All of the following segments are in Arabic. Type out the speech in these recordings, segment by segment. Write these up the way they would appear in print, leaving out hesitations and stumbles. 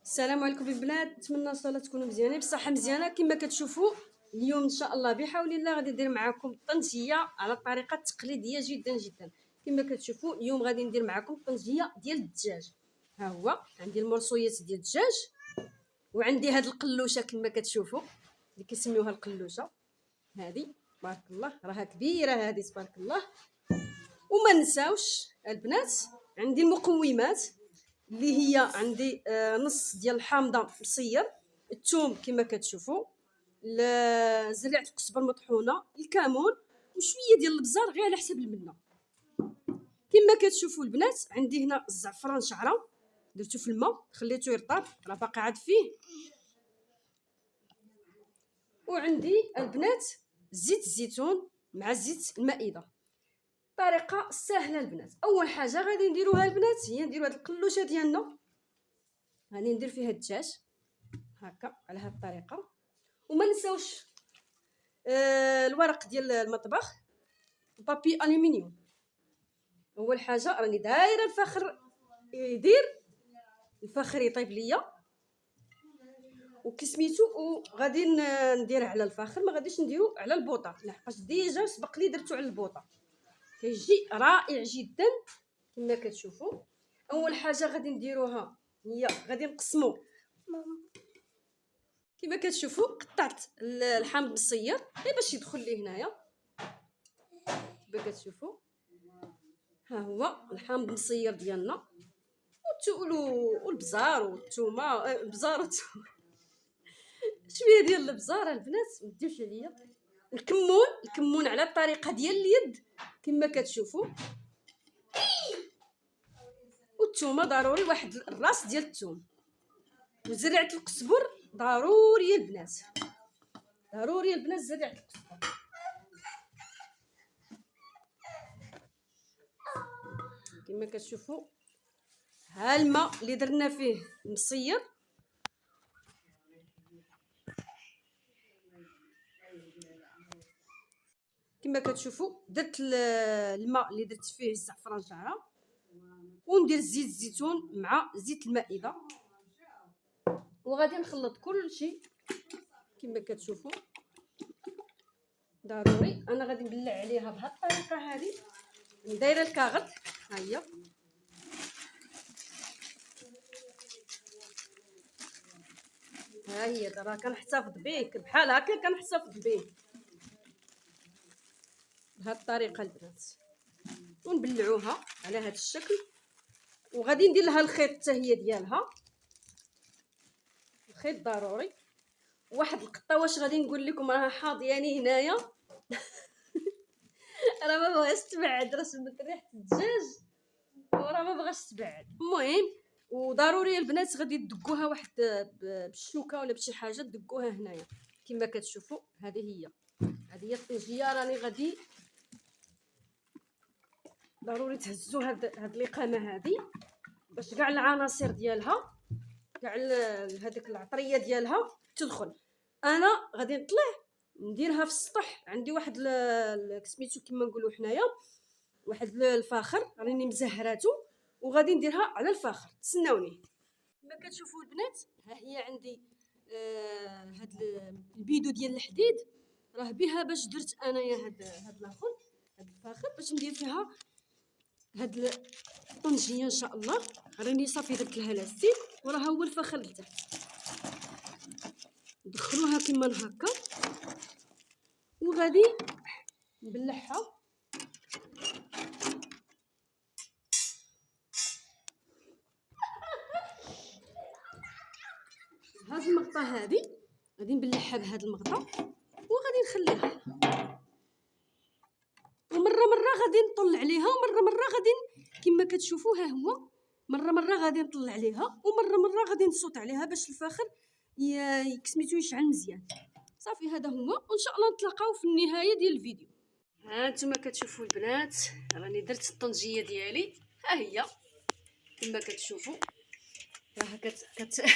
السلام عليكم البنات، نتمنى ان شاء الله تكونوا مزيانين بصحه مزيانه. كما كتشوفوا اليوم ان شاء الله بحول الله غادي ندير معكم الطنجيه على الطريقه التقليديه جدا جدا. كما كتشوفوا اليوم غادي ندير معكم الطنجيه ديال الدجاج. ها هو عندي المرصويات ديال الدجاج، وعندي هاد القلوشه كما كتشوفوا اللي كيسميوها القلوشه. هذه تبارك الله راها كبيره، هذه تبارك الله. وما نساوش البنات عندي المقومات اللي هي عندي نص ديال الحامضه مصير، الثوم كما كتشوفوا، زريعه القزبر المطحونه، الكمون، وشويه ديال البزار غير على حسب المنه. كما كتشوفوا البنات عندي هنا الزعفران شعره درتو في الماء خليته يرطب، راه باقي عاد فيه. وعندي البنات زيت الزيتون مع زيت المائده. طريقه سهله البنات. اول حاجه غادي نديروها البنات هي نديروا هاد القلوشه ديالنا، غادي ندير فيها الدجاج هكا على هاد الطريقه. وما نساوش الورق ديال المطبخ، بابي الومنيوم. اول حاجه راني دايره الفخر الفخر يطيب ليا وكسميتو، وغادي ندير على الفخر، ما غاديش نديرو على البوطه لحقاش ديجا سبق لي درتو على البوطه، كيجي رائع جدا. كما كتشوفوا اول حاجه غادي نديروها هي غادي نقسمو. كما كتشوفوا قطعت الحامض بالصير غير باش يدخل لي هنايا. كما كتشوفوا ها هو الحامض المصير ديالنا، والبزار والثومه، البزار والثومه شويه ديال البزار البنات ما ديروش عليا. الكمون على الطريقه ديال اليد كما كتشوفوا، والثومه ضروري واحد الراس ديال الثوم، وزريعه القزبر ضروري البنات، ضروري البنات زريعه القزبر. كما كتشوفوا ها الماء اللي درنا فيه المصير، كما كتشوفوا درت الماء اللي درت فيه الزعفران شعره، وندير زيت الزيتون مع زيت المائده، وغادي نخلط كل شيء. كما كتشوفوا ضروري انا غادي نبلع عليها بهذه الطريقه هذه، دايره الكاغط ها هي. ها هي راه كنحتفظ به بحال هكا، كنحتفظ به بهذه الطريقه البنات، ونبلعوها على هذا الشكل. وغادي ندير لها الخيط حتى هي ديالها، الخيط ضروري. واحد القطه واش غادي نقول لكم راها حاضياني هنايا راه ما بغاش تبعد، راه سمت ريحه الدجاج وراه ما بغاش تبعد. المهم وضروري البنات غادي تدقوها واحد بالشوكه ولا بشي حاجه تدقوها هنايا. كما كتشوفوا هذه هي الطنجيه. راني غادي ضروري تهزوا هاد الاقامه هذه باش كاع العناصر ديالها، كاع هذيك العطريه ديالها تدخل. انا غادي نطلع نديرها في السطح، عندي واحد سميتو كما نقولوا حنايا واحد الفاخر راني مزهراتو، وغادي نديرها على الفاخر. تسناوني. كما كتشوفوا البنات ها هي عندي هاد البيدو ديال الحديد، راه بها باش درت انايا هاد لاخر هاد الفاخر باش ندير فيها هاد الطنجيه ان شاء الله. راني صافي درت لها لاستيك وراه هو الفخر لتحت. ندخلوها كما هكا وغادي نبلعها. هاد المغطى هذه غادي نبلعها بهذا المغطى وغادي نخليها، ومره غادي نطل عليها، ومره غادي كما كتشوفوا ها هو مره غادي نطلع عليها، ومره غادي نصوت عليها باش الفاخر سميتو يشعل مزيان. صافي هذا هو، وان شاء الله نتلاقاو في النهايه ديال الفيديو. ها انتم كتشوفوا البنات راني درت الطنجيه ديالي، ها هي كما كتشوفوا راه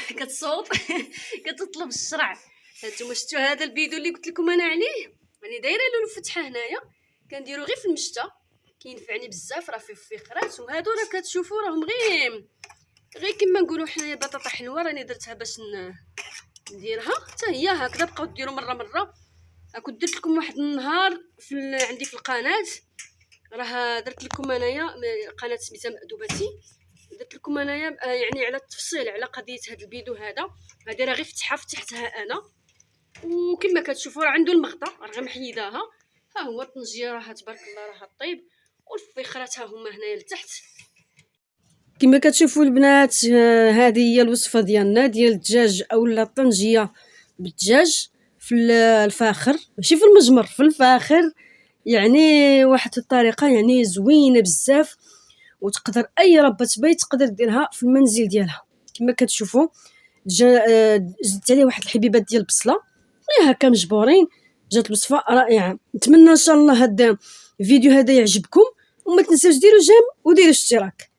كتصوت كتطلب الشرع. هانتوما شفتوا هذا الفيديو اللي قلت لكم انا عليه، راني دايره له الفتحه هنايا كنديرو غير في المشتا، كينفعني بزاف. راه فيه فخرات، وهادو راه كتشوفوا راهم غير غير كما نقولوا حنايا بطاطا حلوه راني درتها باش نديرها حتى هي هكذا. بقاو ديروا مره كنت درت لكم واحد النهار عندي في القناه، راه درت لكم انايا قناه سميتها مأدوبتي، درت لكم انايا يعني على التفصيل على قضيه هذا الفيديو هذا راه غير فتحتها انا. وكما كتشوفوا راه عنده المغطى، راه غير محيداها. ها هو الطنجيه راه تبارك الله راه طيب، والفخرات ها هما هنايا لتحت كما كتشوفوا البنات. هذه هي الوصفه ديالنا ديال الدجاج اولا الطنجيه بالدجاج في الفاخر، ماشي في المجمر، في الفاخر. يعني واحد الطريقه يعني زوينه بزاف، وتقدر اي ربة بيت تقدر ديرها في المنزل ديالها. كما كتشوفوا زدت عليه واحد الحبيبات ديال البصله غير هكا مجبورين. جات الوصفه رائعه. نتمنى ان شاء الله هذا الفيديو هذا يعجبكم، وما تنساوش ديروا جيم وديروا اشتراك.